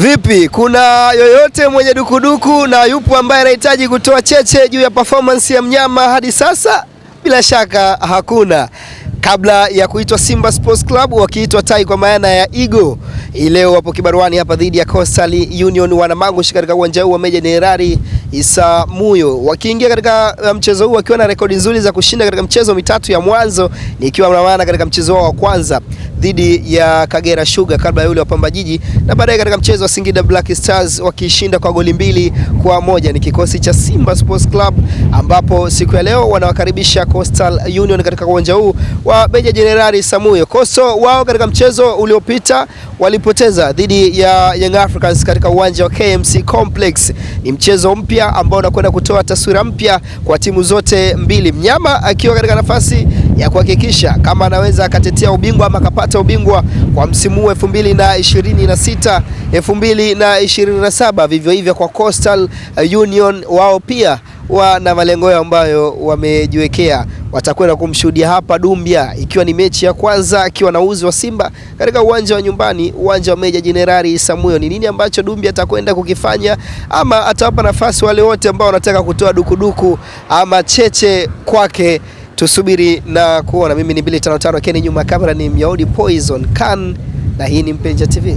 Vipi, kuna yoyote mwenye dukuduku na yupo ambaye anahitaji kutoa cheche juu ya performance ya mnyama hadi sasa? Bila shaka hakuna. Kabla ya kuitwa Simba Sports Club wakiitwa Tai kwa maana ya Eagle. Leo wapo kibaruani hapa dhidi ya Coastal Union Wanamangush katika uwanja huu wa Meja Jenerali Isamuhyo. Wakiingia katika mchezo huu wakiwa na rekodi nzuri za kushinda katika mchezo mitatu ya mwanzo, nikiwa na maana katika mchezo wao wa kwanza dhidi ya Kagera Sugar kabla ya yule wa Pamba Jiji, na baadaye katika mchezo wa Singida Black Stars wakishinda kwa goli 2-1. Ni kikosi cha Simba Sports Club ambapo siku ya leo wanawakaribisha Coastal Union katika uwanja huu wa Meja Jenerali Isamuhyo. Coastal wao katika mchezo uliopita walipoteza dhidi ya Young Africans katika uwanja wa KMC Complex. Ni mchezo mpya ambao unakwenda kutoa taswira mpya kwa timu zote mbili. Mnyama akiwa katika nafasi ya kuhakikisha kama anaweza akatetea ubingwa ama akapata ubingwa kwa msimu 2026 2027. Vivyo hivyo kwa Coastal Union, wao pia wana malengo yao ambayo wamejiwekea. Watakwenda kumshuhudia hapa Dumbia, ikiwa ni mechi ya kwanza akiwa na uzi wa Simba katika uwanja wa nyumbani, uwanja wa Meja Jenerali Isamuhyo. Ni nini ambacho Dumbia atakwenda kukifanya, ama atawapa nafasi wale wote ambao wanataka kutoa dukuduku ama cheche kwake? Tusubiri na kuona. Mimi ni Billy 55, Ken nyuma kamera ni Myaudi Poison Khan, na hii ni Mpenja TV.